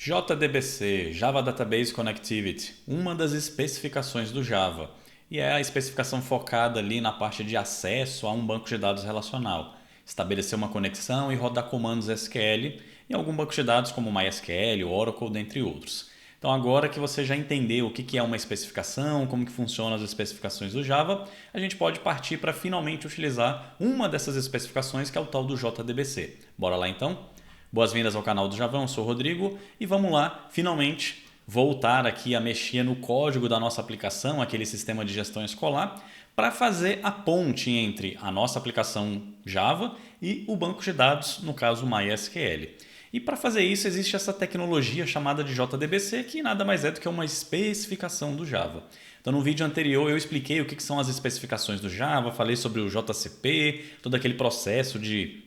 JDBC, Java Database Connectivity, uma das especificações do Java. E é a especificação focada ali na parte de acesso a um banco de dados relacional. Estabelecer uma conexão e rodar comandos SQL em algum banco de dados como MySQL, Oracle, dentre outros. Então agora que você já entendeu o que é uma especificação, como que funcionam as especificações do Java, a gente pode partir para finalmente utilizar uma dessas especificações que é o tal do JDBC. Bora lá então? Boas-vindas ao canal do Javão, eu sou o Rodrigo e vamos lá, finalmente, voltar aqui a mexer no código da nossa aplicação, aquele sistema de gestão escolar, para fazer a ponte entre a nossa aplicação Java e o banco de dados, no caso MySQL. E para fazer isso existe essa tecnologia chamada de JDBC, que nada mais é do que uma especificação do Java. Então no vídeo anterior eu expliquei o que são as especificações do Java, falei sobre o JCP, todo aquele processo de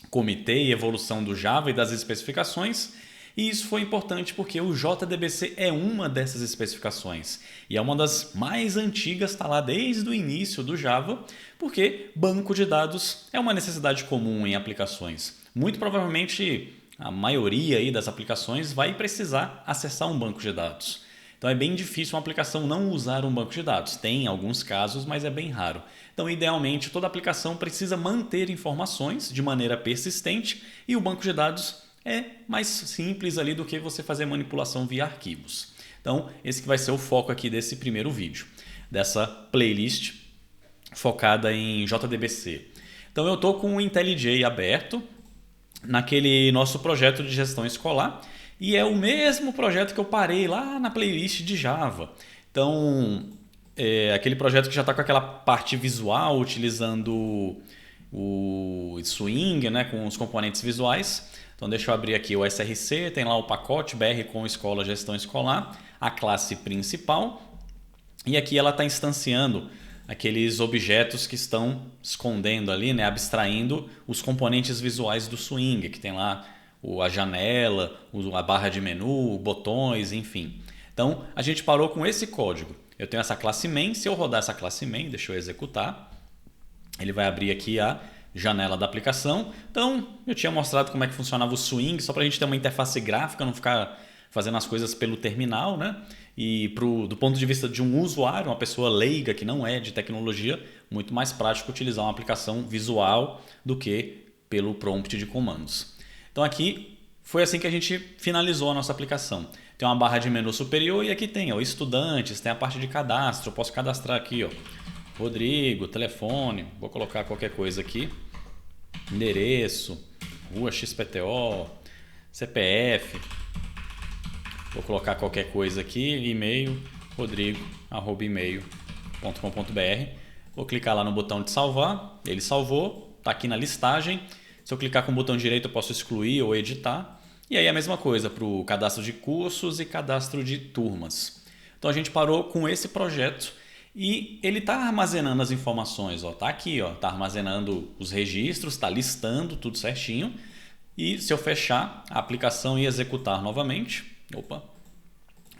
comitê e evolução do Java e das especificações. E isso foi importante porque o JDBC é uma dessas especificações. E é uma das mais antigas, está lá desde o início do Java, porque banco de dados é uma necessidade comum em aplicações. Muito provavelmente a maioria aí das aplicações vai precisar acessar um banco de dados. Então é bem difícil uma aplicação não usar um banco de dados. Tem alguns casos, mas é bem raro. Então, idealmente, toda aplicação precisa manter informações de maneira persistente e o banco de dados é mais simples ali do que você fazer manipulação via arquivos. Então, esse que vai ser o foco aqui desse primeiro vídeo, dessa playlist focada em JDBC. Então, eu estou com o IntelliJ aberto naquele nosso projeto de gestão escolar e é o mesmo projeto que eu parei lá na playlist de Java. Então, é aquele projeto que já está com aquela parte visual, utilizando o Swing, né, com os componentes visuais. Então deixa eu abrir aqui o SRC, tem lá o pacote BR com escola gestão escolar, a classe principal. E aqui ela está instanciando aqueles objetos que estão escondendo ali, né, abstraindo os componentes visuais do Swing, que tem lá a janela, a barra de menu, botões, enfim. Então a gente parou com esse código. Eu tenho essa classe main, se eu rodar essa classe main, deixa eu executar, ele vai abrir aqui a janela da aplicação. Então eu tinha mostrado como é que funcionava o Swing, só para a gente ter uma interface gráfica, não ficar fazendo as coisas pelo terminal, né? E do ponto de vista de um usuário, uma pessoa leiga que não é de tecnologia, muito mais prático utilizar uma aplicação visual do que pelo prompt de comandos. Então aqui foi assim que a gente finalizou a nossa aplicação. Tem uma barra de menu superior e aqui tem estudantes, tem a parte de cadastro. Eu posso cadastrar aqui, Rodrigo, telefone, vou colocar qualquer coisa aqui, endereço, rua XPTO, CPF, vou colocar qualquer coisa aqui, e-mail, rodrigo@email.com.br. Vou clicar lá no botão de salvar, ele salvou, está aqui na listagem. Se eu clicar com o botão direito eu posso excluir ou editar. E aí a mesma coisa para o cadastro de cursos e cadastro de turmas. Então a gente parou com esse projeto e ele está armazenando as informações. Está aqui, está armazenando os registros, está listando tudo certinho. E se eu fechar a aplicação e executar novamente,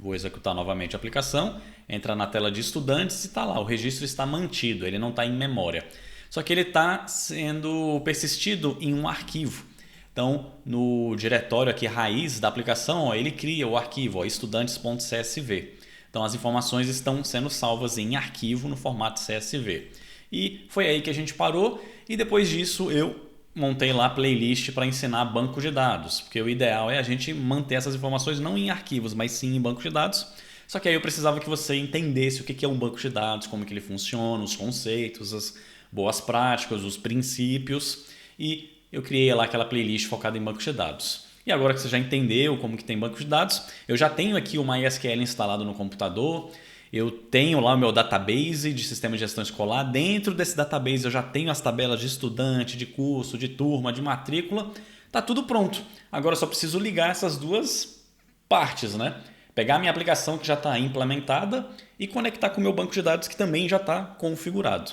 vou executar novamente a aplicação, entra na tela de estudantes e está lá, o registro está mantido, ele não está em memória. Só que ele está sendo persistido em um arquivo. Então, no diretório aqui raiz da aplicação, ele cria o arquivo estudantes.csv. Então, as informações estão sendo salvas em arquivo no formato CSV. E foi aí que a gente parou e depois disso eu montei lá a playlist para ensinar banco de dados, porque o ideal é a gente manter essas informações não em arquivos, mas sim em banco de dados. Só que aí eu precisava que você entendesse o que é um banco de dados, como que ele funciona, os conceitos, as boas práticas, os princípios, e eu criei lá aquela playlist focada em bancos de dados. E agora que você já entendeu como que tem banco de dados, eu já tenho aqui o MySQL instalado no computador, eu tenho lá o meu database de sistema de gestão escolar. Dentro desse database eu já tenho as tabelas de estudante, de curso, de turma, de matrícula. Tá tudo pronto. Agora eu só preciso ligar essas duas partes, né? Pegar a minha aplicação que já está implementada e conectar com o meu banco de dados que também já está configurado.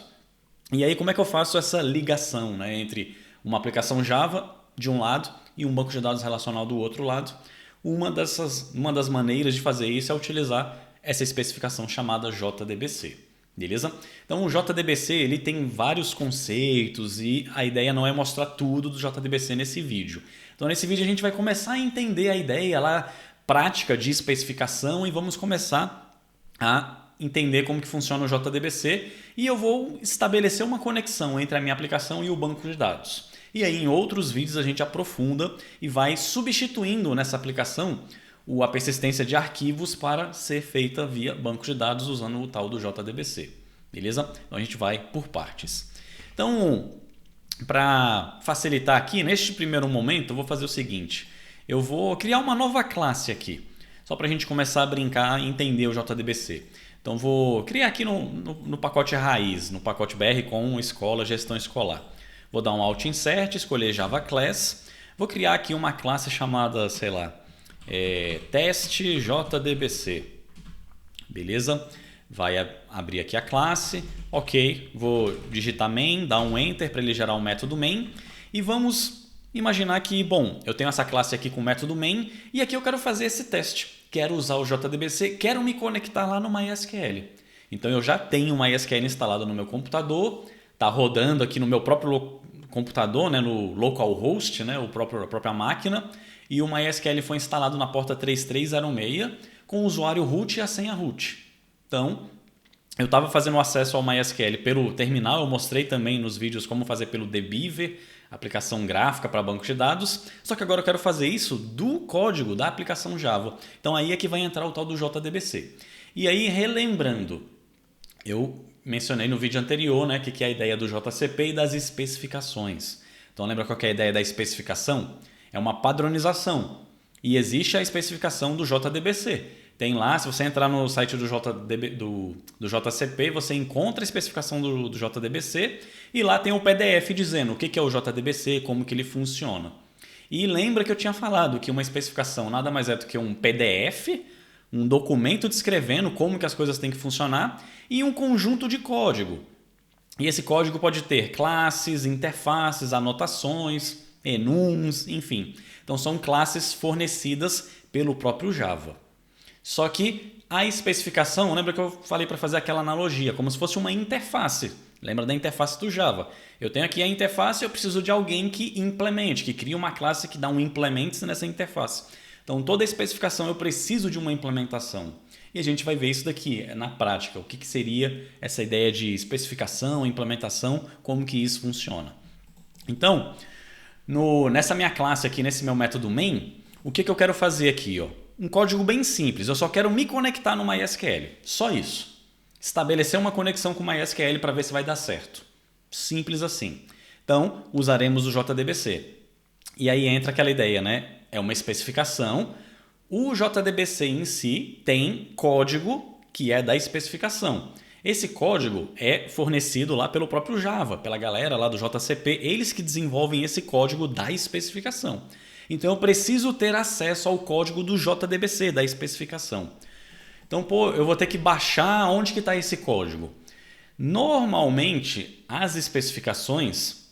E aí como é que eu faço essa ligação, né, entre uma aplicação Java de um lado e um banco de dados relacional do outro lado? Uma das maneiras de fazer isso é utilizar essa especificação chamada JDBC. Beleza? Então o JDBC ele tem vários conceitos e a ideia não é mostrar tudo do JDBC nesse vídeo. Então nesse vídeo a gente vai começar a entender a ideia lá prática de especificação e vamos começar a entender como que funciona o JDBC e eu vou estabelecer uma conexão entre a minha aplicação e o banco de dados. E aí em outros vídeos a gente aprofunda e vai substituindo nessa aplicação a persistência de arquivos para ser feita via banco de dados usando o tal do JDBC. Beleza? Então a gente vai por partes. Então, para facilitar aqui, neste primeiro momento, eu vou fazer o seguinte. Eu vou criar uma nova classe aqui, só para a gente começar a brincar e entender o JDBC. Então vou criar aqui no pacote raiz, no pacote BR com escola, gestão escolar. Vou dar um Alt Insert, escolher Java Class. Vou criar aqui uma classe chamada, sei lá, teste JDBC. Beleza? Vai abrir aqui a classe. Ok, vou digitar main, dar um enter para ele gerar um método main. E vamos imaginar que, bom, eu tenho essa classe aqui com o método main e aqui eu quero fazer esse teste. Quero usar o JDBC, quero me conectar lá no MySQL. Então eu já tenho o MySQL instalado no meu computador, está rodando aqui no meu próprio computador, né, no localhost, né, a própria máquina, e o MySQL foi instalado na porta 3306 com o usuário root e a senha root. Então, eu estava fazendo acesso ao MySQL pelo terminal, eu mostrei também nos vídeos como fazer pelo Dbeaver, aplicação gráfica para banco de dados, só que agora eu quero fazer isso do código da aplicação Java. Então aí é que vai entrar o tal do JDBC. E aí, relembrando, eu mencionei no vídeo anterior, né, que é a ideia do JCP e das especificações. Então lembra qual que é a ideia da especificação? É uma padronização. E existe a especificação do JDBC. Tem lá, se você entrar no site do JCP, você encontra a especificação do JDBC e lá tem o PDF dizendo o que é o JDBC, como que ele funciona. E lembra que eu tinha falado que uma especificação nada mais é do que um PDF, um documento descrevendo como que as coisas têm que funcionar e um conjunto de código. E esse código pode ter classes, interfaces, anotações, enums, enfim. Então são classes fornecidas pelo próprio Java. Só que a especificação, lembra que eu falei para fazer aquela analogia, como se fosse uma interface. Lembra da interface do Java? Eu tenho aqui a interface e eu preciso de alguém que implemente, que crie uma classe que dá um implements nessa interface. Então toda a especificação eu preciso de uma implementação. E a gente vai ver isso daqui na prática, o que seria essa ideia de especificação, implementação, como que isso funciona. Então, nessa minha classe aqui, nesse meu método main, o que eu quero fazer aqui? Um código bem simples, eu só quero me conectar no MySQL, só isso. Estabelecer uma conexão com o MySQL para ver se vai dar certo. Simples assim. Então, usaremos o JDBC. E aí entra aquela ideia, né? É uma especificação. O JDBC em si tem código que é da especificação. Esse código é fornecido lá pelo próprio Java, pela galera lá do JCP, eles que desenvolvem esse código da especificação. Então eu preciso ter acesso ao código do JDBC, da especificação. Então, eu vou ter que baixar onde que está esse código. Normalmente, as especificações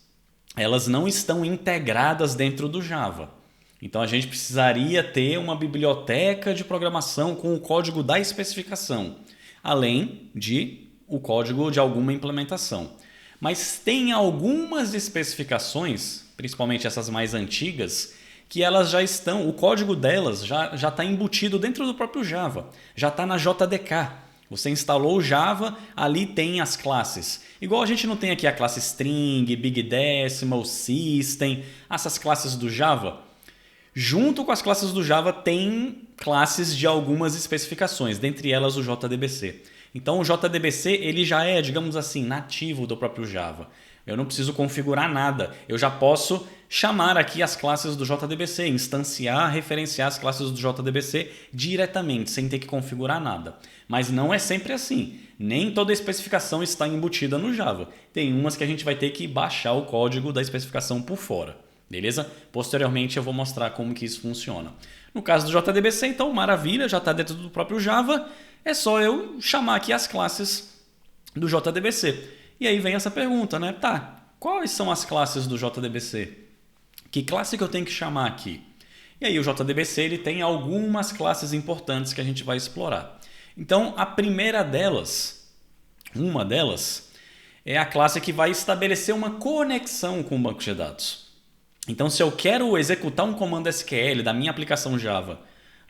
elas não estão integradas dentro do Java. Então a gente precisaria ter uma biblioteca de programação com o código da especificação, além de o código de alguma implementação. Mas tem algumas especificações, principalmente essas mais antigas, que elas já estão, o código delas já está embutido dentro do próprio Java, já está na JDK. Você instalou o Java, ali tem as classes. Igual a gente não tem aqui a classe String, Big Decimal, System, essas classes do Java. Junto com as classes do Java tem classes de algumas especificações, dentre elas o JDBC. Então o JDBC ele já é, digamos assim, nativo do próprio Java. Eu não preciso configurar nada, eu já posso chamar aqui as classes do JDBC, instanciar, referenciar as classes do JDBC diretamente, sem ter que configurar nada. Mas não é sempre assim, nem toda a especificação está embutida no Java. Tem umas que a gente vai ter que baixar o código da especificação por fora, beleza? Posteriormente eu vou mostrar como que isso funciona. No caso do JDBC, então, maravilha, já está dentro do próprio Java, é só eu chamar aqui as classes do JDBC. E aí vem essa pergunta, né? Tá, quais são as classes do JDBC? Que classe que eu tenho que chamar aqui? E aí o JDBC ele tem algumas classes importantes que a gente vai explorar. Então a primeira delas, uma delas, é a classe que vai estabelecer uma conexão com o banco de dados. Então se eu quero executar um comando SQL da minha aplicação Java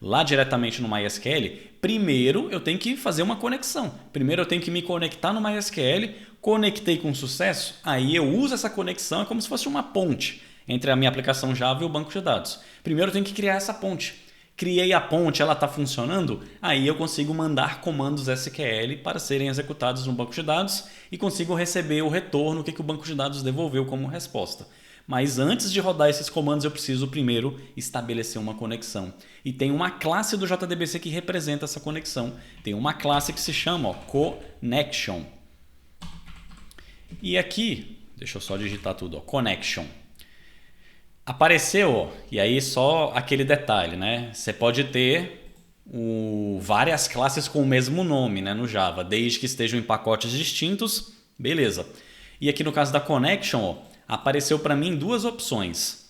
lá diretamente no MySQL, primeiro eu tenho que fazer uma conexão. Primeiro eu tenho que me conectar no MySQL, conectei com sucesso, aí eu uso essa conexão, é como se fosse uma ponte entre a minha aplicação Java e o banco de dados. Primeiro eu tenho que criar essa ponte. Criei a ponte, ela está funcionando, aí eu consigo mandar comandos SQL para serem executados no banco de dados e consigo receber o retorno, o que o banco de dados devolveu como resposta. Mas antes de rodar esses comandos, eu preciso primeiro estabelecer uma conexão. E tem uma classe do JDBC que representa essa conexão. Tem uma classe que se chama Connection. E aqui, deixa eu só digitar tudo, Connection. Apareceu, e aí só aquele detalhe, né? Você pode ter várias classes com o mesmo nome, né, no Java, desde que estejam em pacotes distintos, beleza. E aqui no caso da Connection, apareceu para mim duas opções.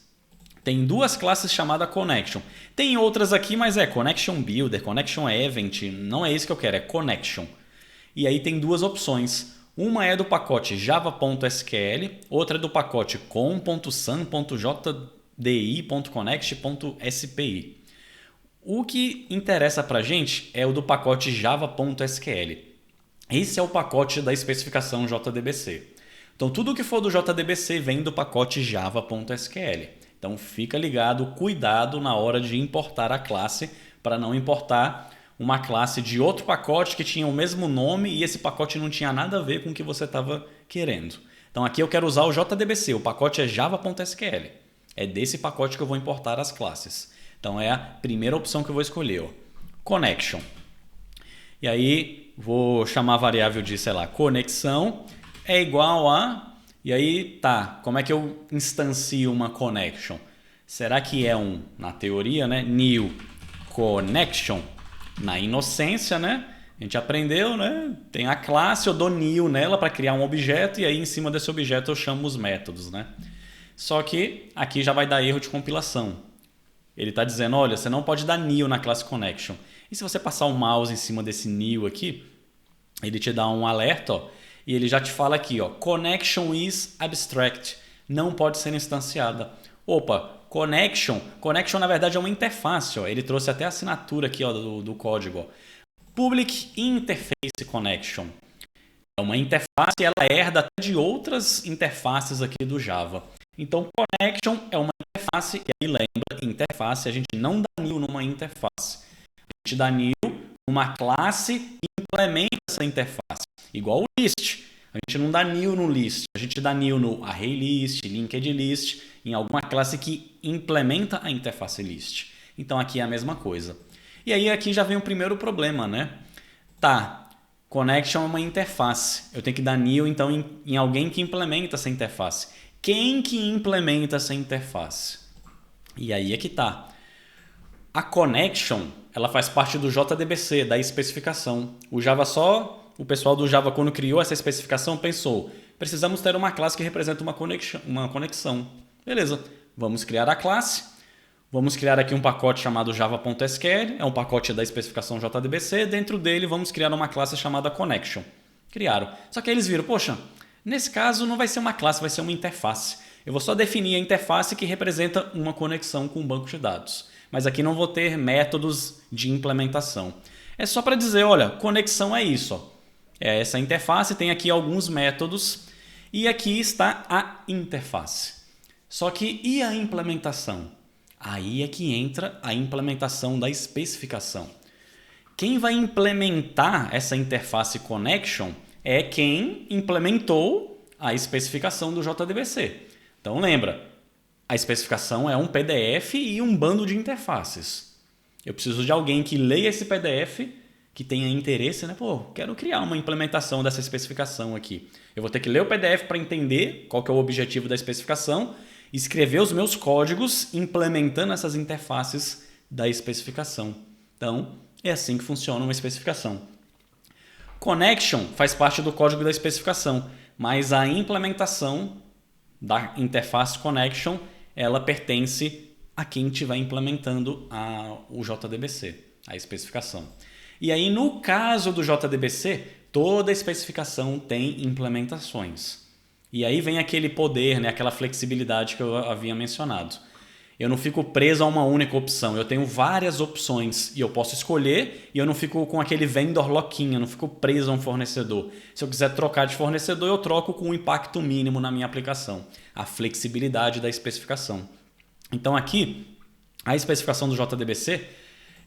Tem duas classes chamadas Connection. Tem outras aqui, mas é Connection Builder, Connection Event, não é isso que eu quero, é Connection. E aí tem duas opções. Uma é do pacote java.sql, outra é do pacote com.sam.jdi.connect.spi. O que interessa para a gente é o do pacote java.sql. Esse é o pacote da especificação JDBC. Então tudo que for do JDBC vem do pacote java.sql. Então fica ligado, cuidado na hora de importar a classe para não importar uma classe de outro pacote que tinha o mesmo nome e esse pacote não tinha nada a ver com o que você estava querendo. Então aqui eu quero usar o JDBC, o pacote é java.sql. É desse pacote que eu vou importar as classes. Então é a primeira opção que eu vou escolher, Connection. E aí vou chamar a variável de, sei lá, conexão é igual a... E aí tá, como é que eu instancio uma connection? Será que é na teoria, né, new connection? Na inocência, né? A gente aprendeu, né? Tem a classe, eu dou new nela para criar um objeto e aí em cima desse objeto eu chamo os métodos, né? Só que aqui já vai dar erro de compilação. Ele está dizendo, olha, você não pode dar new na classe connection. E se você passar o mouse em cima desse new aqui, ele te dá um alerta, ó, e ele já te fala aqui, ó, connection is abstract, não pode ser instanciada. Opa, connection na verdade é uma interface, ó. Ele trouxe até a assinatura aqui, ó, do código, ó. Public Interface Connection. É uma interface e ela herda até de outras interfaces aqui do Java. Então, connection é uma interface, e aí lembra, interface, a gente não dá new numa interface. A gente dá new numa classe e implementa essa interface. Igual o list. A gente não dá new no list, a gente dá new no ArrayList, LinkedList, em alguma classe que implementa a interface list. Então aqui é a mesma coisa. E aí aqui já vem o primeiro problema, né? Tá, connection é uma interface. Eu tenho que dar new então em alguém que implementa essa interface. Quem que implementa essa interface? E aí é que tá. A connection, ela faz parte do JDBC, da especificação. O pessoal do Java, quando criou essa especificação, pensou, precisamos ter uma classe que representa uma conexão. Beleza, vamos criar a classe. Vamos criar aqui um pacote chamado java.sql, é um pacote da especificação JDBC. Dentro dele, vamos criar uma classe chamada connection. Criaram. Só que eles viram, poxa, nesse caso não vai ser uma classe, vai ser uma interface. Eu vou só definir a interface que representa uma conexão com um banco de dados. Mas aqui não vou ter métodos de implementação. É só para dizer, olha, conexão é isso. Ó. É essa interface, tem aqui alguns métodos e aqui está a interface. Só que e a implementação? Aí é que entra a implementação da especificação. Quem vai implementar essa interface connection é quem implementou a especificação do JDBC. Então lembra, a especificação é um PDF e um bando de interfaces. Eu preciso de alguém que leia esse PDF, que tenha interesse, né? Pô, quero criar uma implementação dessa especificação aqui. Eu vou ter que ler o PDF para entender qual que é o objetivo da especificação, escrever os meus códigos implementando essas interfaces da especificação. Então, é assim que funciona uma especificação. Connection faz parte do código da especificação, mas a implementação da interface connection, ela pertence a quem estiver implementando o JDBC, a especificação. E aí, no caso do JDBC, toda especificação tem implementações. E aí vem aquele poder, né, aquela flexibilidade que eu havia mencionado. Eu não fico preso a uma única opção. Eu tenho várias opções e eu posso escolher e eu não fico com aquele vendor lock-in, eu não fico preso a um fornecedor. Se eu quiser trocar de fornecedor, eu troco com um impacto mínimo na minha aplicação. A flexibilidade da especificação. Então aqui, a especificação do JDBC,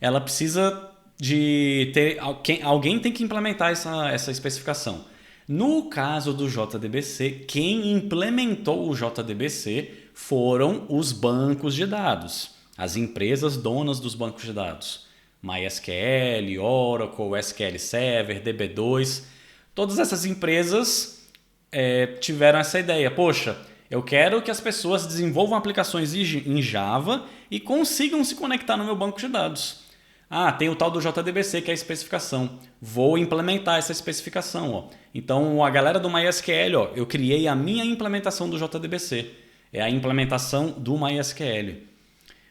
ela precisa de ter... Alguém tem que implementar essa especificação. No caso do JDBC, quem implementou o JDBC foram os bancos de dados, as empresas donas dos bancos de dados. MySQL, Oracle, SQL Server, DB2. Todas essas empresas tiveram essa ideia. Poxa, eu quero que as pessoas desenvolvam aplicações em Java e consigam se conectar no meu banco de dados. Ah, tem o tal do JDBC, que é a especificação. Vou implementar essa especificação. Ó. Então, a galera do MySQL, ó, eu criei a minha implementação do JDBC. É a implementação do MySQL.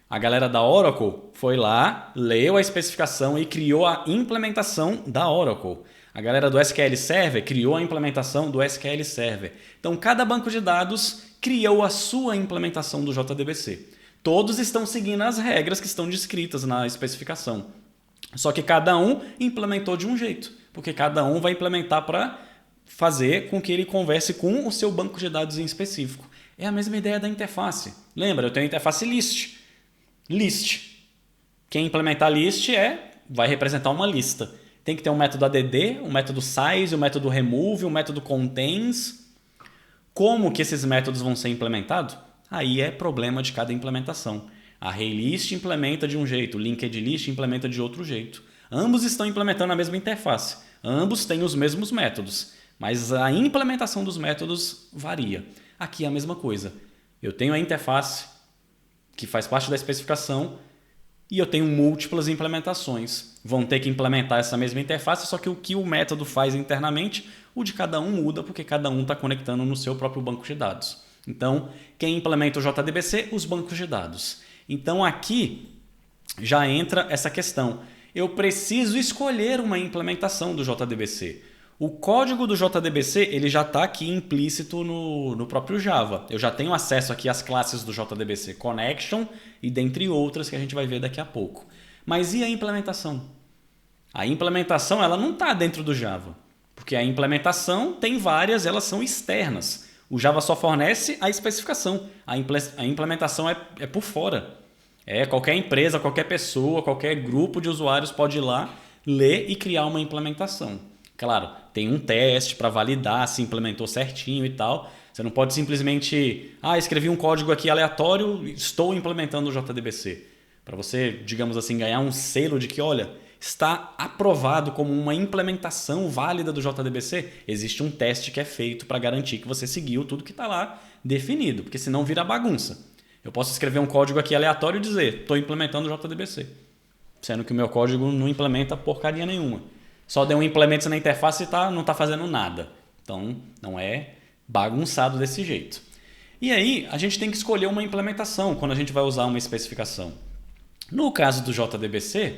A galera da Oracle foi lá, leu a especificação e criou a implementação da Oracle. A galera do SQL Server criou a implementação do SQL Server. Então, cada banco de dados criou a sua implementação do JDBC. Todos estão seguindo as regras que estão descritas na especificação. Só que cada um implementou de um jeito, porque cada um vai implementar para fazer com que ele converse com o seu banco de dados em específico. É a mesma ideia da interface. Lembra, eu tenho a interface list. List. Quem implementar list vai representar uma lista. Tem que ter um método add, um método size, um método remove, um método contains. Como que esses métodos vão ser implementados? Aí é problema de cada implementação. A ArrayList implementa de um jeito, o LinkedList implementa de outro jeito. Ambos estão implementando a mesma interface. Ambos têm os mesmos métodos, mas a implementação dos métodos varia. Aqui é a mesma coisa. Eu tenho a interface, que faz parte da especificação, e eu tenho múltiplas implementações. Vão ter que implementar essa mesma interface, só que o que o método faz internamente, o de cada um muda, porque cada um está conectando no seu próprio banco de dados. Então, quem implementa o JDBC? Os bancos de dados. Então, aqui já entra essa questão. Eu preciso escolher uma implementação do JDBC. O código do JDBC ele já está aqui implícito no próprio Java. Eu já tenho acesso aqui às classes do JDBC Connection e dentre outras que a gente vai ver daqui a pouco. Mas e a implementação? A implementação ela não está dentro do Java, porque a implementação tem várias, elas são externas. O Java só fornece a especificação. A implementação é por fora. Qualquer empresa, qualquer pessoa, qualquer grupo de usuários pode ir lá, ler e criar uma implementação. Claro, tem um teste para validar se implementou certinho e tal. Você não pode simplesmente... escrevi um código aqui aleatório, estou implementando o JDBC. Para você, digamos assim, ganhar um selo de que, olha, está aprovado como uma implementação válida do JDBC, existe um teste que é feito para garantir que você seguiu tudo que está lá definido, porque senão vira bagunça. Eu posso escrever um código aqui aleatório e dizer, estou implementando o JDBC, sendo que o meu código não implementa porcaria nenhuma. Só deu um implemento na interface e não está fazendo nada. Então, não é bagunçado desse jeito. E aí, a gente tem que escolher uma implementação quando a gente vai usar uma especificação. No caso do JDBC,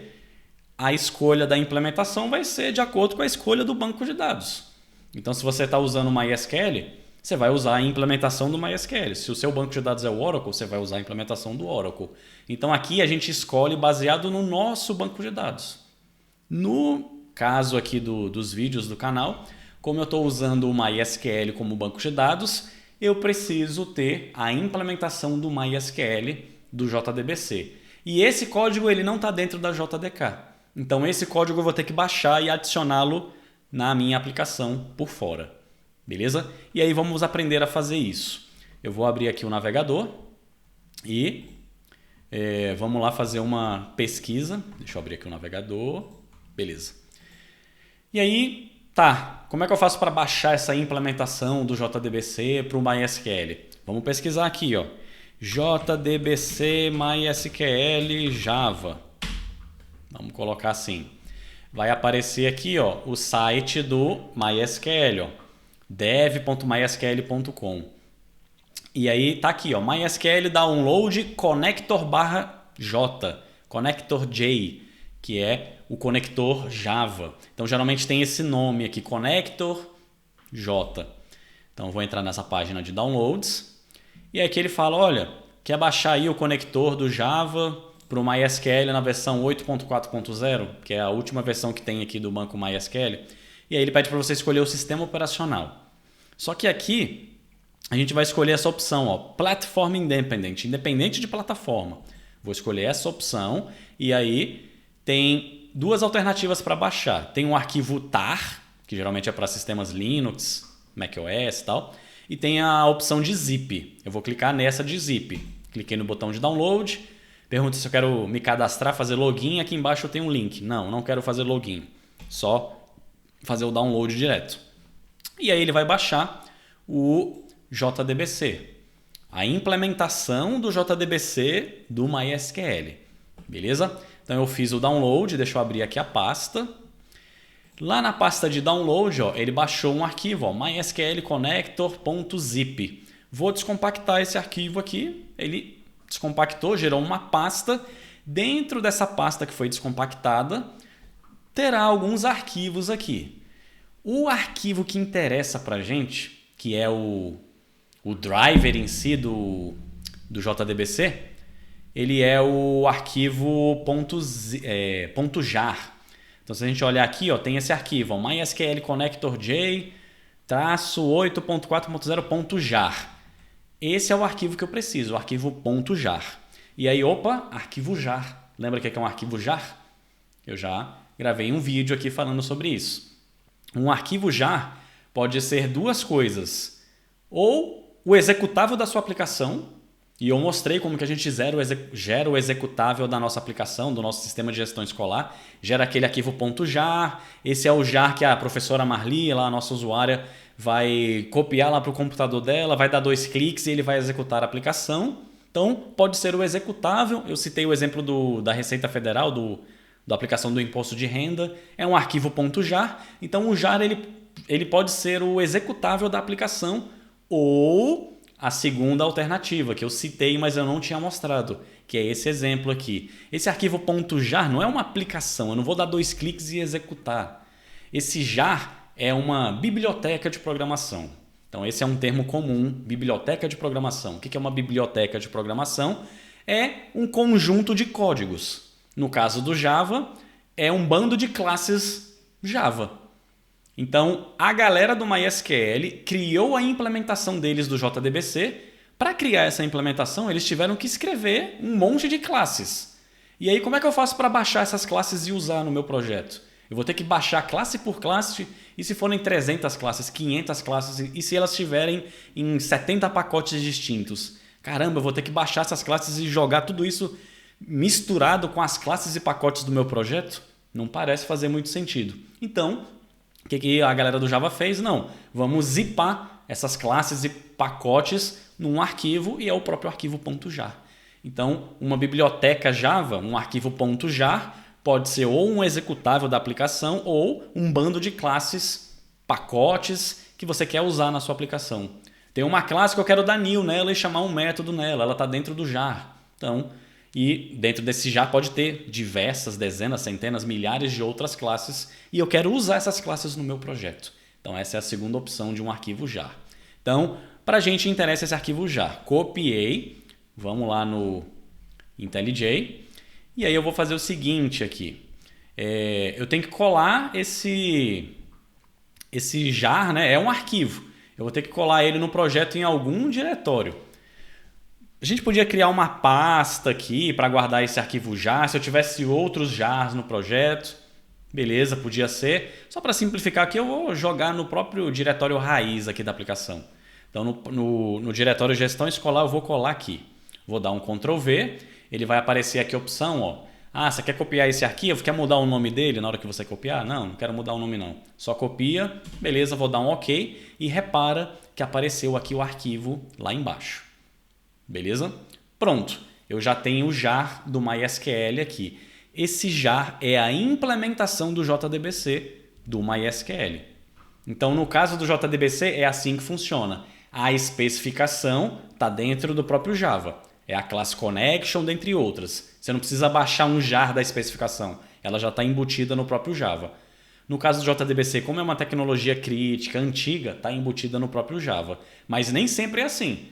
a escolha da implementação vai ser de acordo com a escolha do banco de dados. Então, se você está usando o MySQL, você vai usar a implementação do MySQL. Se o seu banco de dados é o Oracle, você vai usar a implementação do Oracle. Então, aqui a gente escolhe baseado no nosso banco de dados. No caso aqui dos vídeos do canal, como eu estou usando o MySQL como banco de dados, eu preciso ter a implementação do MySQL do JDBC. E esse código ele não está dentro da JDK. Então esse código eu vou ter que baixar e adicioná-lo na minha aplicação por fora. Beleza? E aí vamos aprender a fazer isso. Eu vou abrir aqui o navegador e vamos lá fazer uma pesquisa. Deixa eu abrir aqui o navegador. Beleza. E aí, como é que eu faço para baixar essa implementação do JDBC para o MySQL? Vamos pesquisar aqui, ó. JDBC MySQL Java. Vamos colocar assim. Vai aparecer aqui, ó, o site do MySQL, ó, dev.mysql.com. E aí tá aqui, ó, MySQL download connector/J, connector J, que é o conector Java. Então geralmente tem esse nome aqui, connector J. Então vou entrar nessa página de downloads e aqui ele fala, olha, quer baixar aí o conector do Java para o MySQL na versão 8.4.0, que é a última versão que tem aqui do banco MySQL. E aí ele pede para você escolher o sistema operacional. Só que aqui a gente vai escolher essa opção, ó, Platform Independent, independente de plataforma. Vou escolher essa opção e aí tem duas alternativas para baixar. Tem um arquivo tar, que geralmente é para sistemas Linux, macOS e tal, e tem a opção de zip. Eu vou clicar nessa de zip. Cliquei no botão de download, pergunta se eu quero me cadastrar, fazer login. Aqui embaixo eu tenho um link. Não quero fazer login, só fazer o download direto. E aí ele vai baixar o JDBC, a implementação do JDBC do MySQL. Beleza? Então eu fiz o download, deixa eu abrir aqui a pasta. Lá na pasta de download, ó, ele baixou um arquivo, ó, mysqlconnector.zip. Vou descompactar esse arquivo aqui. Ele descompactou, gerou uma pasta. Dentro dessa pasta que foi descompactada, terá alguns arquivos aqui. O arquivo que interessa para a gente, que é o driver em si do JDBC, ele é o arquivo .jar. Então, se a gente olhar aqui, ó, tem esse arquivo, ó, MySQL Connector J-8.4.0.jar. Esse é o arquivo que eu preciso, o arquivo .jar. E aí, opa, arquivo jar. Lembra que é um arquivo jar? Eu já gravei um vídeo aqui falando sobre isso. Um arquivo jar pode ser duas coisas. Ou o executável da sua aplicação, e eu mostrei como que a gente gera o executável da nossa aplicação, do nosso sistema de gestão escolar, gera aquele arquivo .jar, esse é o jar que a professora Marli, lá, a nossa usuária, vai copiar lá para o computador dela, vai dar 2 cliques e ele vai executar a aplicação. Então, pode ser o executável, eu citei o exemplo da Receita Federal, da aplicação do imposto de renda, é um arquivo .jar, então o jar ele pode ser o executável da aplicação ou a segunda alternativa, que eu citei, mas eu não tinha mostrado, que é esse exemplo aqui. Esse arquivo .jar não é uma aplicação, eu não vou dar 2 cliques e executar. Esse jar é uma biblioteca de programação. Então esse é um termo comum, biblioteca de programação. O que é uma biblioteca de programação? É um conjunto de códigos. No caso do Java, é um bando de classes Java. Então, a galera do MySQL criou a implementação deles do JDBC. Para criar essa implementação, eles tiveram que escrever um monte de classes. E aí, como é que eu faço para baixar essas classes e usar no meu projeto? Eu vou ter que baixar classe por classe, e se forem 300 classes, 500 classes, e se elas estiverem em 70 pacotes distintos? Caramba, eu vou ter que baixar essas classes e jogar tudo isso misturado com as classes e pacotes do meu projeto? Não parece fazer muito sentido. Então, o que a galera do Java fez? Não, vamos zipar essas classes e pacotes num arquivo e é o próprio arquivo .jar. Então, uma biblioteca Java, um arquivo .jar, pode ser ou um executável da aplicação ou um bando de classes, pacotes que você quer usar na sua aplicação. Tem uma classe que eu quero dar new nela e chamar um método nela, ela está dentro do jar. Então, e dentro desse jar pode ter diversas, dezenas, centenas, milhares de outras classes e eu quero usar essas classes no meu projeto. Então essa é a segunda opção de um arquivo jar. Então, para a gente interessa esse arquivo jar. Copiei, vamos lá no IntelliJ e aí eu vou fazer o seguinte aqui. Eu tenho que colar esse jar, né? É um arquivo. Eu vou ter que colar ele no projeto em algum diretório. A gente podia criar uma pasta aqui para guardar esse arquivo jar. Se eu tivesse outros jars no projeto, beleza, podia ser. Só para simplificar aqui, eu vou jogar no próprio diretório raiz aqui da aplicação. Então, no diretório gestão escolar, eu vou colar aqui. Vou dar um Ctrl V, ele vai aparecer aqui a opção, ó. Ah, você quer copiar esse arquivo? Quer mudar o nome dele na hora que você copiar? Não quero mudar o nome não. Só copia, beleza, vou dar um OK e repara que apareceu aqui o arquivo lá embaixo. Beleza? Pronto, eu já tenho o jar do MySQL aqui. Esse jar é a implementação do JDBC do MySQL. Então, no caso do JDBC, é assim que funciona. A especificação está dentro do próprio Java. É a classe connection, dentre outras. Você não precisa baixar um jar da especificação. Ela já está embutida no próprio Java. No caso do JDBC, como é uma tecnologia crítica, antiga, está embutida no próprio Java. Mas nem sempre é assim.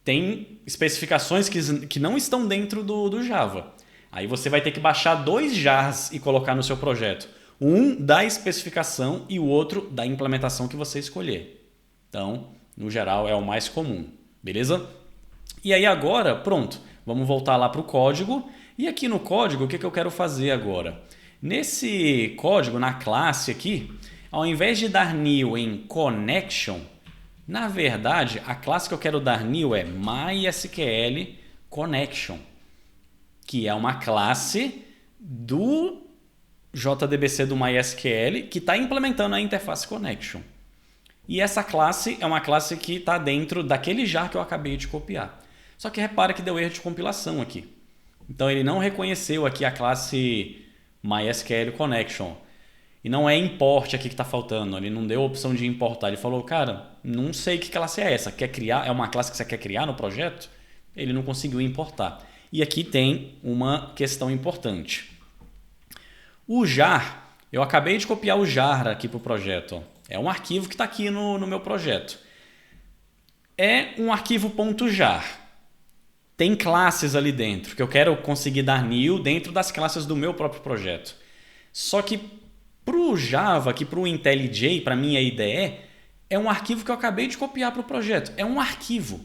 tem especificações que não estão dentro do Java. Aí você vai ter que baixar 2 jars e colocar no seu projeto. Um da especificação e o outro da implementação que você escolher. Então, no geral, é o mais comum. Beleza? E aí agora, pronto. Vamos voltar lá para o código. E aqui no código, o que eu quero fazer agora? Nesse código, na classe aqui, ao invés de dar new em connection, na verdade, a classe que eu quero dar new é MySQL Connection, que é uma classe do JDBC do MySQL que está implementando a interface Connection. E essa classe é uma classe que está dentro daquele jar que eu acabei de copiar. Só que repara que deu erro de compilação aqui. Então ele não reconheceu aqui a classe MySQL Connection. E não é import aqui que está faltando. Ele não deu a opção de importar. Ele falou, cara, não sei que classe é essa. Quer criar? É uma classe que você quer criar no projeto? Ele não conseguiu importar. E aqui tem uma questão importante. O jar, eu acabei de copiar o jar aqui para o projeto. É um arquivo que está aqui no meu projeto. É um arquivo .jar. Tem classes ali dentro, que eu quero conseguir dar new dentro das classes do meu próprio projeto. Só que para o Java, aqui para o IntelliJ, para a minha IDE, é um arquivo que eu acabei de copiar para o projeto. É um arquivo.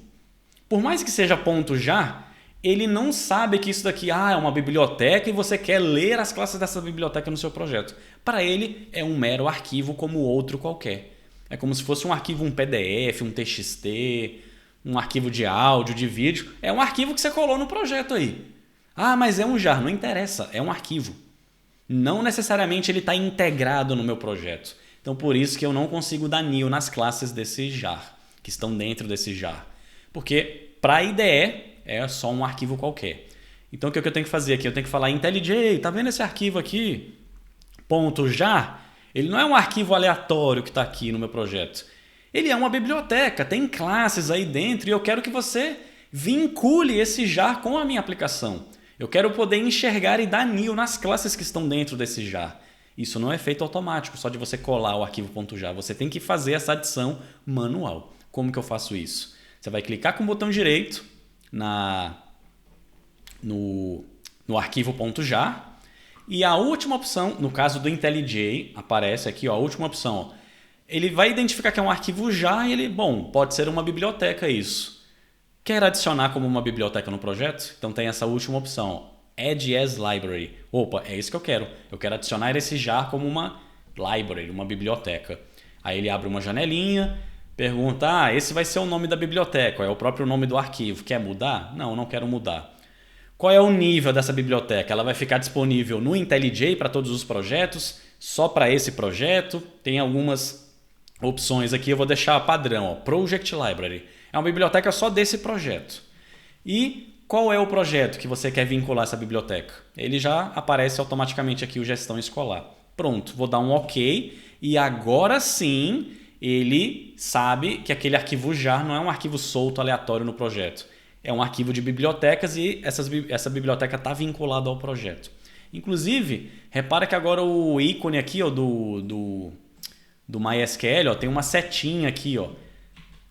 Por mais que seja .jar, ele não sabe que isso daqui é uma biblioteca e você quer ler as classes dessa biblioteca no seu projeto. Para ele, é um mero arquivo como outro qualquer. É como se fosse um arquivo, um PDF, um TXT, um arquivo de áudio, de vídeo. É um arquivo que você colou no projeto aí. Mas é um jar. Não interessa, é um arquivo. Não necessariamente ele está integrado no meu projeto. Então, por isso que eu não consigo dar new nas classes desse jar, que estão dentro desse jar. Porque para a IDE é só um arquivo qualquer. Então, o que eu tenho que fazer aqui? Eu tenho que falar IntelliJ, tá vendo esse arquivo aqui? .jar, ele não é um arquivo aleatório que está aqui no meu projeto. Ele é uma biblioteca, tem classes aí dentro e eu quero que você vincule esse jar com a minha aplicação. Eu quero poder enxergar e dar new nas classes que estão dentro desse jar. Isso não é feito automático, só de você colar o arquivo .jar. Você tem que fazer essa adição manual. Como que eu faço isso? Você vai clicar com o botão direito no arquivo .jar e a última opção, no caso do IntelliJ, aparece aqui a última opção. Ele vai identificar que é um arquivo jar e ele, pode ser uma biblioteca isso. Quer adicionar como uma biblioteca no projeto? Então tem essa última opção, Add as Library. Opa, é isso que eu quero. Eu quero adicionar esse jar como uma library, uma biblioteca. Aí ele abre uma janelinha, pergunta, esse vai ser o nome da biblioteca, é o próprio nome do arquivo. Quer mudar? Não, não quero mudar. Qual é o nível dessa biblioteca? Ela vai ficar disponível no IntelliJ para todos os projetos, só para esse projeto. Tem algumas opções aqui, eu vou deixar padrão, Project Library. É uma biblioteca só desse projeto. E qual é o projeto que você quer vincular essa biblioteca? Ele já aparece automaticamente aqui o gestão escolar. Pronto, vou dar um OK e agora sim ele sabe que aquele arquivo jar não é um arquivo solto aleatório no projeto. É um arquivo de bibliotecas e essa biblioteca está vinculada ao projeto. Inclusive, repara que agora o ícone aqui do MySQL tem uma setinha aqui.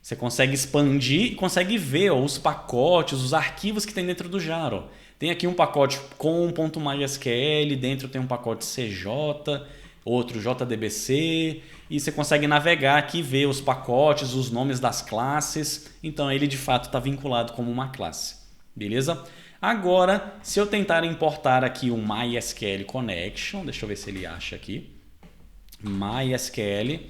Você consegue expandir e consegue ver os pacotes, os arquivos que tem dentro do jar. Tem aqui um pacote com.mysql, dentro tem um pacote CJ, outro JDBC, e você consegue navegar aqui e ver os pacotes, os nomes das classes. Então ele de fato está vinculado como uma classe. Beleza? Agora, se eu tentar importar aqui um MySQL Connection, deixa eu ver se ele acha aqui. MySQL,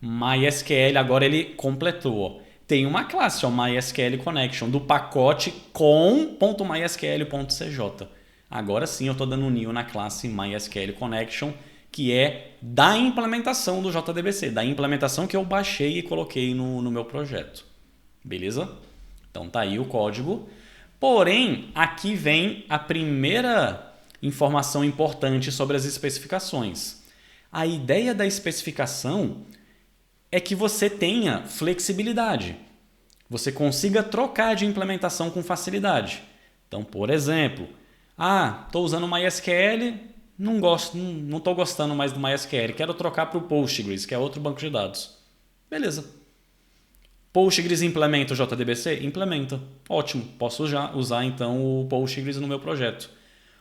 MySQL agora ele completou. Tem uma classe, MySQL Connection, do pacote com .mysql.cj. Agora sim eu estou dando um new na classe MySQL Connection, que é da implementação do JDBC, da implementação que eu baixei e coloquei no meu projeto. Beleza? Então tá aí o código. Porém, aqui vem a primeira informação importante sobre as especificações. A ideia da especificação é que você tenha flexibilidade. Você consiga trocar de implementação com facilidade. Então, por exemplo, estou usando o MySQL, não estou gostando mais do MySQL, quero trocar para o Postgres, que é outro banco de dados. Beleza. Postgres implementa o JDBC? Implementa. Ótimo, posso usar então o Postgres no meu projeto.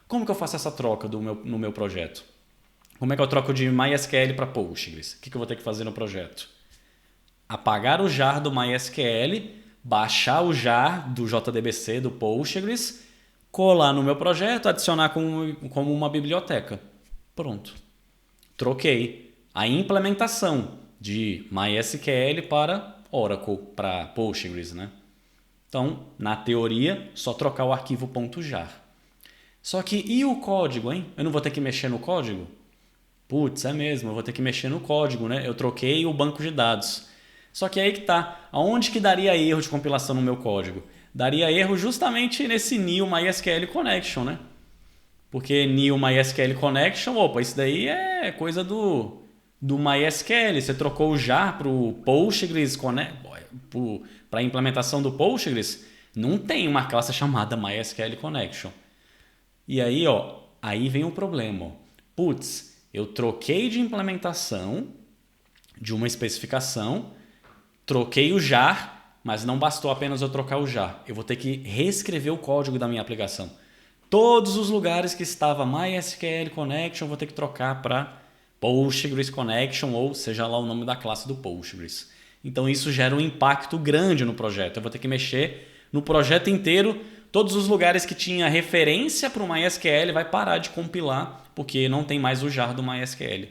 Como que eu faço essa troca no meu projeto? Como é que eu troco de MySQL para Postgres? O que eu vou ter que fazer no projeto? Apagar o jar do MySQL, baixar o jar do JDBC, do Postgres, colar no meu projeto, adicionar como uma biblioteca. Pronto. Troquei a implementação de MySQL para Oracle, para Postgres, né? Então, na teoria, só trocar o arquivo .jar. Só que e o código, hein? Eu não vou ter que mexer no código? Putz, é mesmo, eu vou ter que mexer no código, né? Eu troquei o banco de dados. Só que aí que tá. Aonde que daria erro de compilação no meu código? Daria erro justamente nesse new MySQL connection, né? Porque new MySQL connection, opa, isso daí é coisa do MySQL. Você trocou o jar para o Postgres, para a implementação do Postgres, não tem uma classe chamada MySQL connection. E aí, ó, aí vem o problema. Putz, eu troquei de implementação de uma especificação, troquei o jar, mas não bastou apenas eu trocar o jar. Eu vou ter que reescrever o código da minha aplicação. Todos os lugares que estava MySQL Connection, eu vou ter que trocar para Postgres Connection, ou seja lá o nome da classe do Postgres. Então isso gera um impacto grande no projeto. Eu vou ter que mexer no projeto inteiro. Todos os lugares que tinha referência para o MySQL vai parar de compilar, porque não tem mais o jar do MySQL.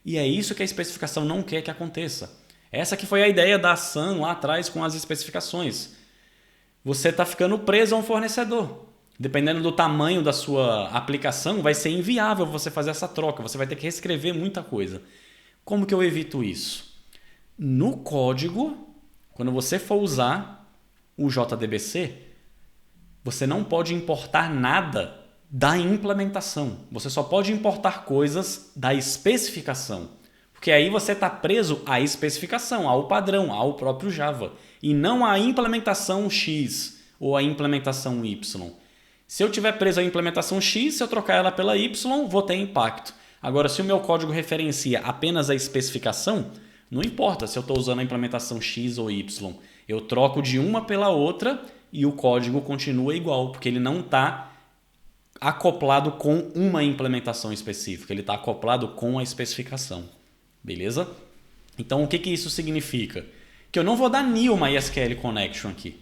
E é isso que a especificação não quer que aconteça. Essa que foi a ideia da Sun lá atrás com as especificações. Você está ficando preso a um fornecedor. Dependendo do tamanho da sua aplicação, vai ser inviável você fazer essa troca. Você vai ter que reescrever muita coisa. Como que eu evito isso? No código, quando você for usar o JDBC, você não pode importar nada da implementação. Você só pode importar coisas da especificação. Porque aí você está preso à especificação, ao padrão, ao próprio Java. E não à implementação X ou à implementação Y. Se eu tiver preso à implementação X, se eu trocar ela pela Y, vou ter impacto. Agora, se o meu código referencia apenas a especificação, não importa se eu estou usando a implementação X ou Y. Eu troco de uma pela outra e o código continua igual, porque ele não está acoplado com uma implementação específica, ele está acoplado com a especificação. Beleza? Então, o que isso significa? Que eu não vou dar new MySQL connection aqui.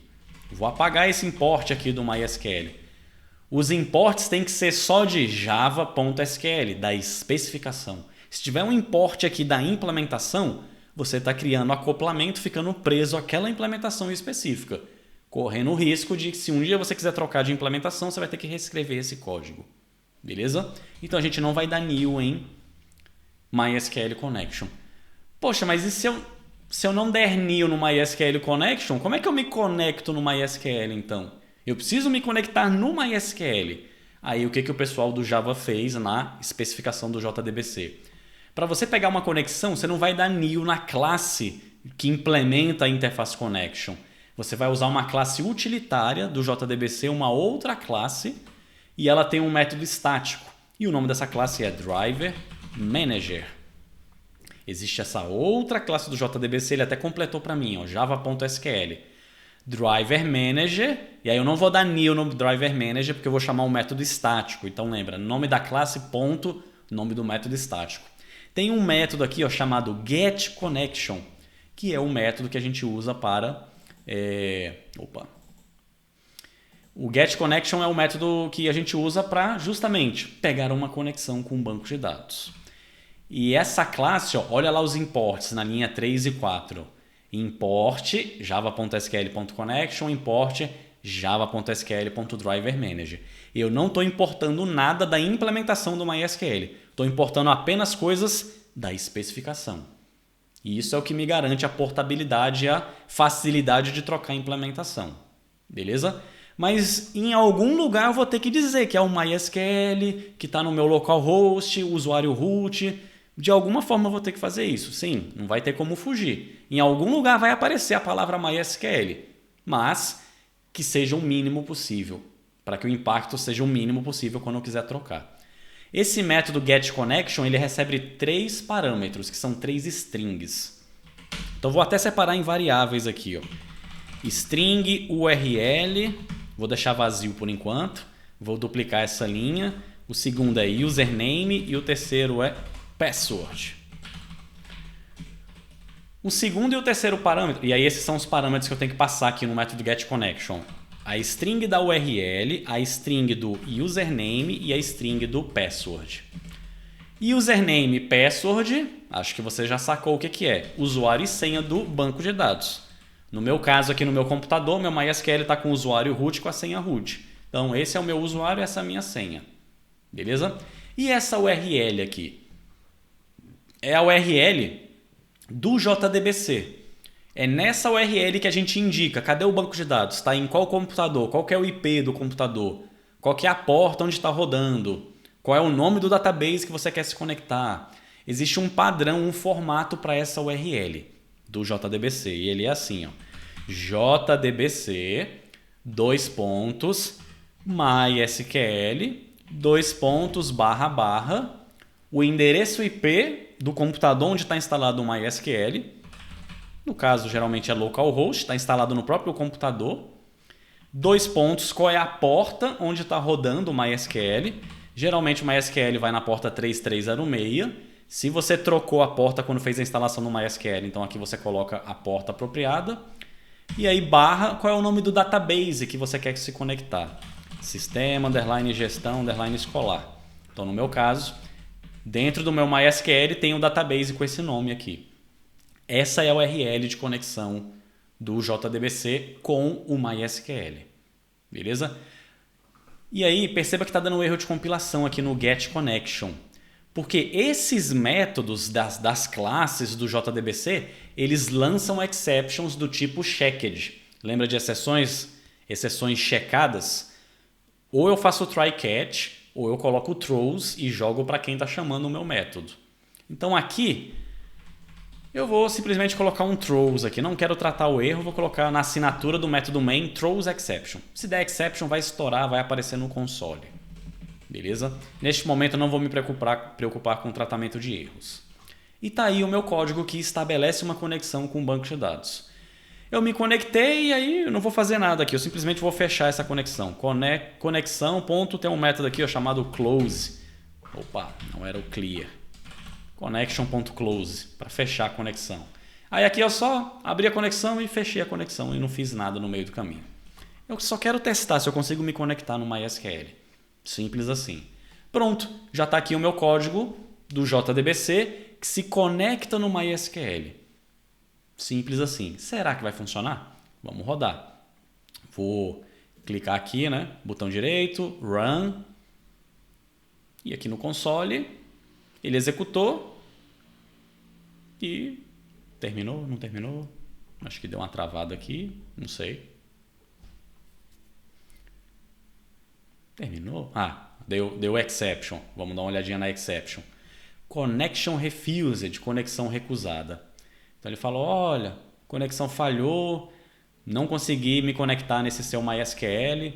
Vou apagar esse import aqui do MySQL. Os imports têm que ser só de java.sql, da especificação. Se tiver um import aqui da implementação, você está criando acoplamento, ficando preso àquela implementação específica. Correndo o risco de que se um dia você quiser trocar de implementação, você vai ter que reescrever esse código. Beleza? Então a gente não vai dar new em MySQL Connection. Poxa, mas e se eu não der new no MySQL Connection, como é que eu me conecto no MySQL então? Eu preciso me conectar no MySQL. Aí o que o pessoal do Java fez na especificação do JDBC? Para você pegar uma conexão, você não vai dar new na classe que implementa a interface connection. Você vai usar uma classe utilitária do JDBC, uma outra classe, e ela tem um método estático. E o nome dessa classe é Driver Manager. Existe essa outra classe do JDBC, ele até completou para mim, ó, java.sql. Driver Manager, e aí eu não vou dar new no Driver Manager porque eu vou chamar um método estático. Então lembra, nome da classe ponto, nome do método estático. Tem um método aqui ó, chamado getConnection, que é o método que a gente usa para... O getConnection é o método que a gente usa para justamente pegar uma conexão com um banco de dados. E essa classe, ó, olha lá os imports na linha 3 e 4. Import java.sql.connection, import java.sql.driverManager. Eu não estou importando nada da implementação do MySQL. Estou importando apenas coisas da especificação. E isso é o que me garante a portabilidade e a facilidade de trocar a implementação. Beleza? Mas em algum lugar eu vou ter que dizer que é o MySQL, que está no meu localhost, usuário root. De alguma forma eu vou ter que fazer isso. Sim, não vai ter como fugir. Em algum lugar vai aparecer a palavra MySQL, mas que seja o mínimo possível, para que o impacto seja o mínimo possível quando eu quiser trocar. Esse método getConnection ele recebe 3 parâmetros, que são 3 strings. Então vou até separar em variáveis aqui. Ó. string URL, vou deixar vazio por enquanto, vou duplicar essa linha, o segundo é username e o terceiro é password. O segundo e o terceiro parâmetro, e aí esses são os parâmetros que eu tenho que passar aqui no método getConnection. A string da URL, a string do username e a string do password. Username e password, acho que você já sacou o que é. Usuário e senha do banco de dados. No meu caso aqui no meu computador, meu MySQL está com o usuário root com a senha root. Então esse é o meu usuário e essa é a minha senha. Beleza? E essa URL aqui? É a URL do JDBC. É nessa URL que a gente indica cadê o banco de dados, está em qual computador, qual que é o IP do computador, qual que é a porta onde está rodando, qual é o nome do database que você quer se conectar. Existe um padrão, um formato para essa URL do JDBC e ele é assim, ó, JDBC, MySQL, o endereço IP do computador onde está instalado o MySQL. No caso, geralmente é localhost, está instalado no próprio computador. Qual é a porta onde está rodando o MySQL. Geralmente o MySQL vai na porta 3306. Se você trocou a porta quando fez a instalação no MySQL, então aqui você coloca a porta apropriada. E aí barra, qual é o nome do database que você quer se conectar. Sistema, _gestão, _escolar. Então no meu caso, dentro do meu MySQL tem um database com esse nome aqui. Essa é a URL de conexão do JDBC com o MySQL. Beleza? E aí, perceba que está dando um erro de compilação aqui no getConnection. Porque esses métodos das classes do JDBC, eles lançam exceptions do tipo checked. Lembra de exceções checadas? Ou eu faço try catch, ou eu coloco throws e jogo para quem está chamando o meu método. Então aqui eu vou simplesmente colocar um throws aqui. Não quero tratar o erro, vou colocar na assinatura do método main throws exception. Se der exception, vai estourar, vai aparecer no console. Beleza? Neste momento eu não vou me preocupar com o tratamento de erros. E tá aí o meu código que estabelece uma conexão com o banco de dados. Eu me conectei e aí eu não vou fazer nada aqui. Eu simplesmente vou fechar essa conexão. Conexão, ponto, tem um método aqui ó, chamado close. Opa, não era o clear. Connection.close, para fechar a conexão. Aí aqui eu só abri a conexão e fechei a conexão e não fiz nada no meio do caminho. Eu só quero testar se eu consigo me conectar no MySQL. Simples assim. Pronto, já está aqui o meu código do JDBC que se conecta no MySQL. Simples assim. Será que vai funcionar? Vamos rodar. Vou clicar aqui, né? Botão direito, Run. E aqui no console, ele executou e terminou, não terminou. Acho que deu uma travada aqui, não sei. Terminou? Ah, deu exception. Vamos dar uma olhadinha na exception. Connection refused, conexão recusada. Então ele falou, olha, conexão falhou, não consegui me conectar nesse seu MySQL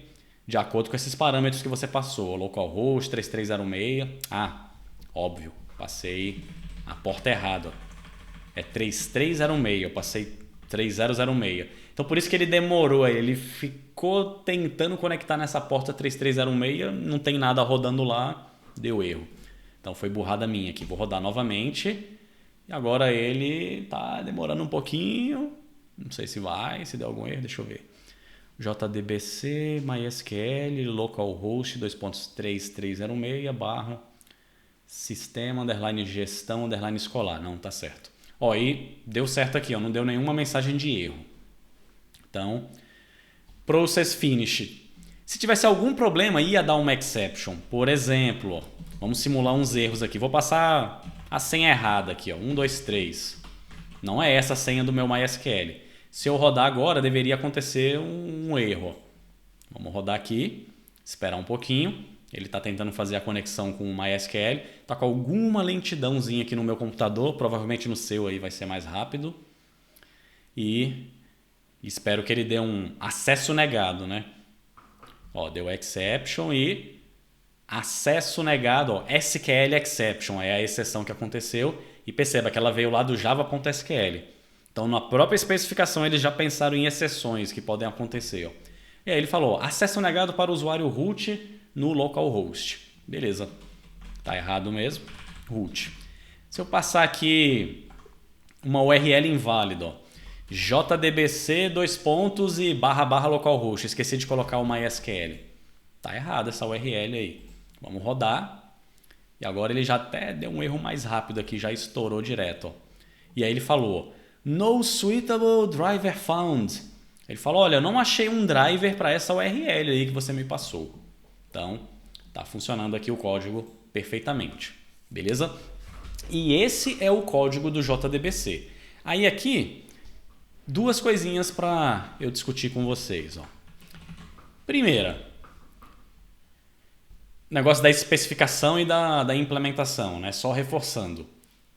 de acordo com esses parâmetros que você passou. Localhost 3306. Ah, óbvio, passei a porta errada. É 3306, eu passei 3006. Então por isso que ele demorou, ele ficou tentando conectar nessa porta 3306, não tem nada rodando lá, deu erro. Então foi burrada minha aqui, vou rodar novamente. E agora ele tá demorando um pouquinho, não sei se vai, se der algum erro, deixa eu ver. JDBC, MySQL, localhost 2.3306 barra sistema, _gestão, _escolar. Não, tá certo. Ó, e deu certo aqui, ó, não deu nenhuma mensagem de erro. Então, process finish. Se tivesse algum problema, ia dar uma exception. Por exemplo, ó, vamos simular uns erros aqui. Vou passar a senha errada aqui, ó, 1, 2, 3. Não é essa a senha do meu MySQL. Se eu rodar agora, deveria acontecer um erro. Ó. Vamos rodar aqui, esperar um pouquinho. Ele está tentando fazer a conexão com o MySQL. Está com alguma lentidãozinha aqui no meu computador. Provavelmente no seu aí vai ser mais rápido. E espero que ele dê um acesso negado, né? Ó, deu exception e acesso negado. Ó, SQL exception é a exceção que aconteceu. E perceba que ela veio lá do java.sql. Então, na própria especificação, eles já pensaram em exceções que podem acontecer. Ó. E aí ele falou, acesso negado para o usuário root no localhost. Beleza, tá errado mesmo, root. Se eu passar aqui uma URL inválida, ó, jdbc e / localhost, esqueci de colocar o MySQL. Tá errado essa URL aí. Vamos rodar. E agora ele já até deu um erro mais rápido aqui, já estourou direto. Ó. E aí ele falou, no suitable driver found. Ele falou, olha, eu não achei um driver para essa URL aí que você me passou. Então, tá funcionando aqui o código perfeitamente. Beleza? E esse é o código do JDBC. Aí aqui, duas coisinhas para eu discutir com vocês. Ó. Primeira, negócio da especificação e da implementação, né? Só reforçando.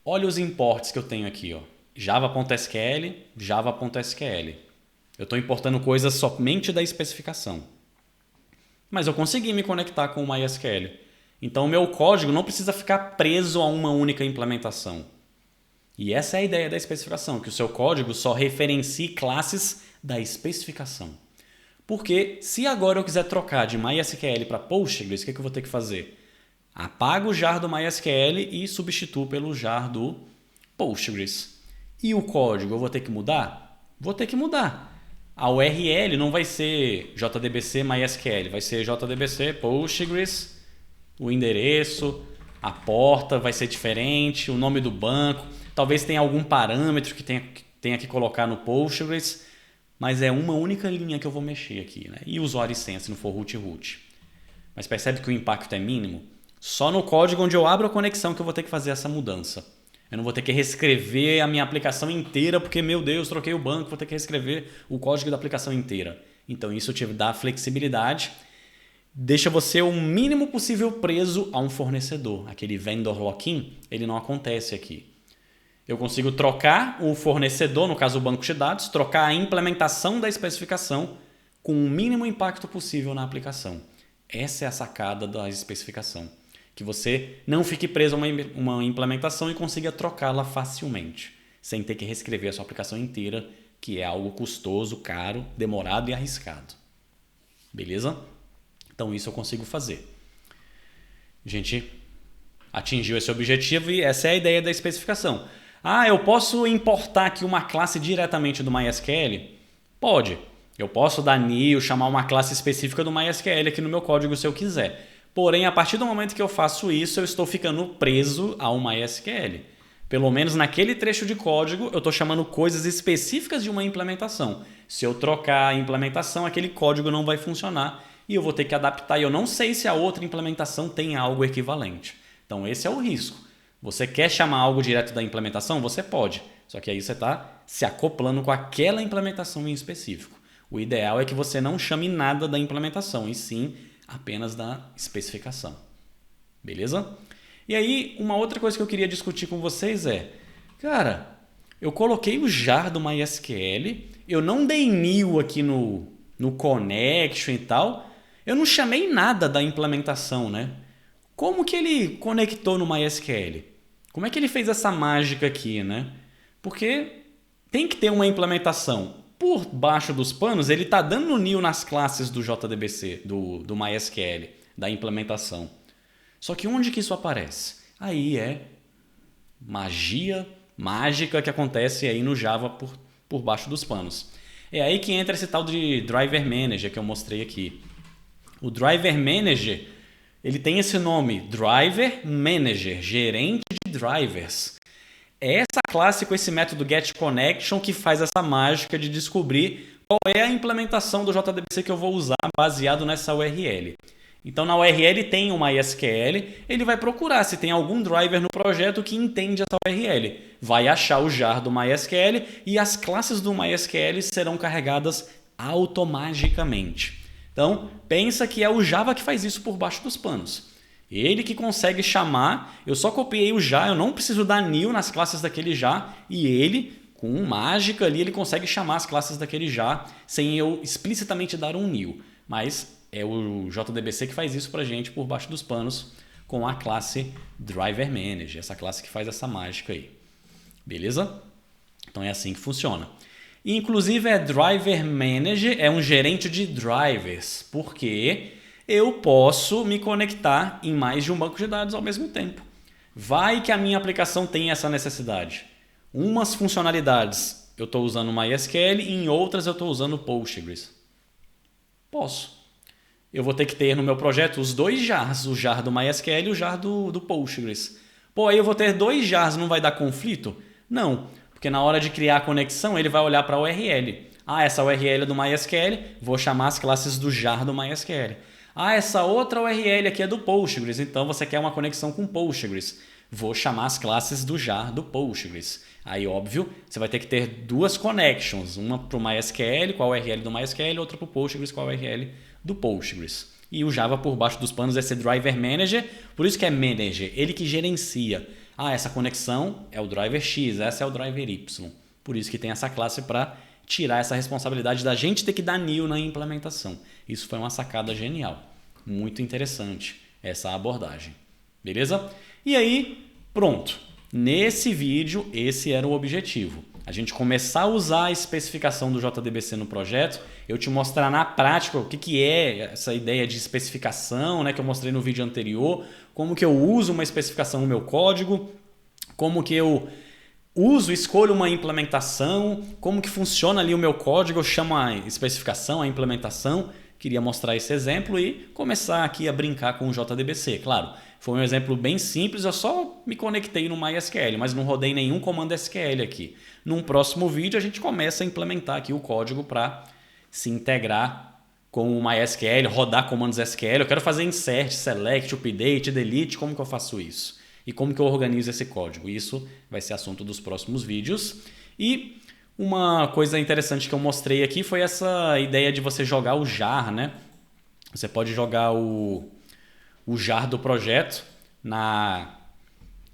Olha os imports que eu tenho aqui, ó. Java.sql, Java.sql. Eu estou importando coisas somente da especificação. Mas eu consegui me conectar com o MySQL. Então o meu código não precisa ficar preso a uma única implementação. E essa é a ideia da especificação, que o seu código só referencie classes da especificação. Porque se agora eu quiser trocar de MySQL para Postgres, o que eu vou ter que fazer? Apago o jar do MySQL e substituo pelo jar do Postgres. E o código eu vou ter que mudar? Vou ter que mudar. A URL não vai ser JDBC MySQL, vai ser JDBC Postgres, o endereço, a porta vai ser diferente, o nome do banco, talvez tenha algum parâmetro que tenha que colocar no Postgres, mas é uma única linha que eu vou mexer aqui, né? E usuário e senha, se não for root. Mas percebe que o impacto é mínimo? Só no código onde eu abro a conexão que eu vou ter que fazer essa mudança. Eu não vou ter que reescrever a minha aplicação inteira porque, meu Deus, troquei o banco, vou ter que reescrever o código da aplicação inteira. Então isso te dá flexibilidade, deixa você o mínimo possível preso a um fornecedor. Aquele vendor lock-in, ele não acontece aqui. Eu consigo trocar o fornecedor, no caso o banco de dados, trocar a implementação da especificação com o mínimo impacto possível na aplicação. Essa é a sacada da especificação. Que você não fique preso a uma implementação e consiga trocá-la facilmente, sem ter que reescrever a sua aplicação inteira, que é algo custoso, caro, demorado e arriscado. Beleza? Então isso eu consigo fazer. A gente atingiu esse objetivo e essa é a ideia da especificação. Ah, eu posso importar aqui uma classe diretamente do MySQL? Pode. Eu posso dar new, chamar uma classe específica do MySQL aqui no meu código se eu quiser. Porém, a partir do momento que eu faço isso, eu estou ficando preso ao MySQL. Pelo menos naquele trecho de código, eu estou chamando coisas específicas de uma implementação. Se eu trocar a implementação, aquele código não vai funcionar e eu vou ter que adaptar. E eu não sei se a outra implementação tem algo equivalente. Então, esse é o risco. Você quer chamar algo direto da implementação? Você pode. Só que aí você está se acoplando com aquela implementação em específico. O ideal é que você não chame nada da implementação, e sim apenas da especificação. Beleza? E aí, uma outra coisa que eu queria discutir com vocês é, cara, eu coloquei o jar do MySQL, eu não dei new aqui no connection e tal, eu não chamei nada da implementação, né? Como que ele conectou no MySQL? Como é que ele fez essa mágica aqui, né? Porque tem que ter uma implementação. Por baixo dos panos, ele está dando new nas classes do JDBC, do MySQL, da implementação. Só que onde que isso aparece? Aí é magia mágica que acontece aí no Java por baixo dos panos. É aí que entra esse tal de Driver Manager que eu mostrei aqui. O Driver Manager, ele tem esse nome, Driver Manager, gerente de drivers. É essa classe com esse método getConnection que faz essa mágica de descobrir qual é a implementação do JDBC que eu vou usar baseado nessa URL. Então na URL tem o MySQL, ele vai procurar se tem algum driver no projeto que entende essa URL. Vai achar o jar do MySQL e as classes do MySQL serão carregadas automaticamente. Então pensa que é o Java que faz isso por baixo dos panos. Ele que consegue chamar, eu só copiei o jar, eu não preciso dar new nas classes daquele jar e ele, com mágica ali, ele consegue chamar as classes daquele jar sem eu explicitamente dar um new. Mas é o JDBC que faz isso pra gente por baixo dos panos com a classe Driver Manager, essa classe que faz essa mágica aí. Beleza? Então é assim que funciona. E, inclusive é Driver Manager, é um gerente de drivers, porque eu posso me conectar em mais de um banco de dados ao mesmo tempo. Vai que a minha aplicação tem essa necessidade. Umas funcionalidades eu estou usando MySQL e em outras eu estou usando Postgres. Posso. Eu vou ter que ter no meu projeto os dois jars, o jar do MySQL e o jar do Postgres. Pô, aí eu vou ter dois jars, não vai dar conflito? Não, porque na hora de criar a conexão ele vai olhar para a URL. Ah, essa URL é do MySQL, vou chamar as classes do jar do MySQL. Ah, essa outra URL aqui é do Postgres, então você quer uma conexão com Postgres. Vou chamar as classes do jar do Postgres. Aí, óbvio, você vai ter que ter duas connections, uma para o MySQL com a URL do MySQL e outra para o Postgres com a URL do Postgres. E o Java por baixo dos panos é esse Driver Manager, por isso que é Manager, ele que gerencia. Ah, essa conexão é o Driver X, essa é o Driver Y. Por isso que tem essa classe para tirar essa responsabilidade da gente ter que dar new na implementação. Isso foi uma sacada genial. Muito interessante essa abordagem. Beleza? E aí, pronto. Nesse vídeo, esse era o objetivo. A gente começar a usar a especificação do JDBC no projeto, eu te mostrar na prática o que é essa ideia de especificação, né, que eu mostrei no vídeo anterior, como que eu uso uma especificação no meu código, como que eu escolho uma implementação, como que funciona ali o meu código, eu chamo a especificação, a implementação. Queria mostrar esse exemplo e começar aqui a brincar com o JDBC. Claro, foi um exemplo bem simples, eu só me conectei no MySQL, mas não rodei nenhum comando SQL aqui. Num próximo vídeo a gente começa a implementar aqui o código para se integrar com o MySQL, rodar comandos SQL. Eu quero fazer insert, select, update, delete, como que eu faço isso? E como que eu organizo esse código? Isso vai ser assunto dos próximos vídeos. E uma coisa interessante que eu mostrei aqui foi essa ideia de você jogar o jar, né? Você pode jogar o jar do projeto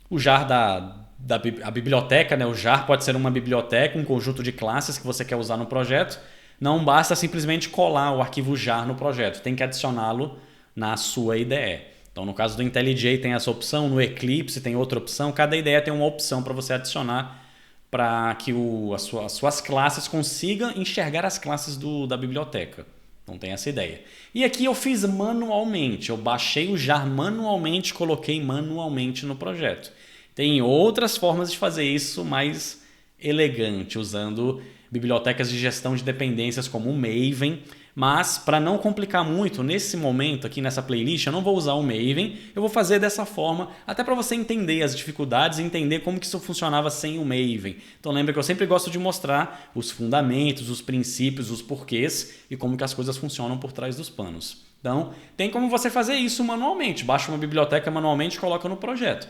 o jar a biblioteca, né? O jar pode ser uma biblioteca, um conjunto de classes que você quer usar no projeto. Não basta simplesmente colar o arquivo jar no projeto, tem que adicioná-lo na sua IDE. Então, no caso do IntelliJ tem essa opção, no Eclipse tem outra opção, cada IDE tem uma opção para você adicionar para que as suas classes consigam enxergar as classes da biblioteca. Então tem essa ideia. E aqui eu fiz manualmente, eu baixei o jar manualmente, coloquei manualmente no projeto. Tem outras formas de fazer isso mais elegante, usando bibliotecas de gestão de dependências como o Maven, mas para não complicar muito, nesse momento aqui nessa playlist, eu não vou usar o Maven, eu vou fazer dessa forma, até para você entender as dificuldades e entender como que isso funcionava sem o Maven. Então lembra que eu sempre gosto de mostrar os fundamentos, os princípios, os porquês e como que as coisas funcionam por trás dos panos. Então tem como você fazer isso manualmente, baixa uma biblioteca manualmente e coloca no projeto.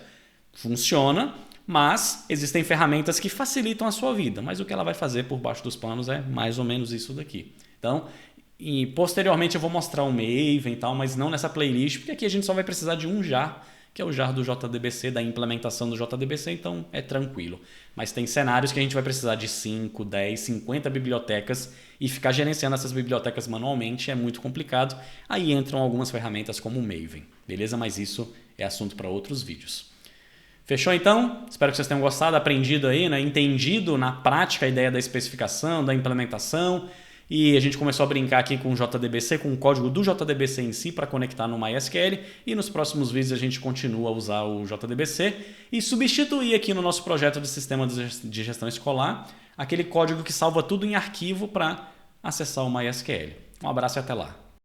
Funciona, mas existem ferramentas que facilitam a sua vida, mas o que ela vai fazer por baixo dos panos é mais ou menos isso daqui. Então, e posteriormente eu vou mostrar o Maven e tal, mas não nessa playlist, porque aqui a gente só vai precisar de um jar, que é o jar do JDBC, da implementação do JDBC, então é tranquilo. Mas tem cenários que a gente vai precisar de 5, 10, 50 bibliotecas e ficar gerenciando essas bibliotecas manualmente é muito complicado. Aí entram algumas ferramentas como o Maven, beleza? Mas isso é assunto para outros vídeos. Fechou então? Espero que vocês tenham gostado, aprendido aí, né? Entendido na prática a ideia da especificação, da implementação. E a gente começou a brincar aqui com o JDBC, com o código do JDBC em si para conectar no MySQL. E nos próximos vídeos a gente continua a usar o JDBC e substituir aqui no nosso projeto de sistema de gestão escolar aquele código que salva tudo em arquivo para acessar o MySQL. Um abraço e até lá.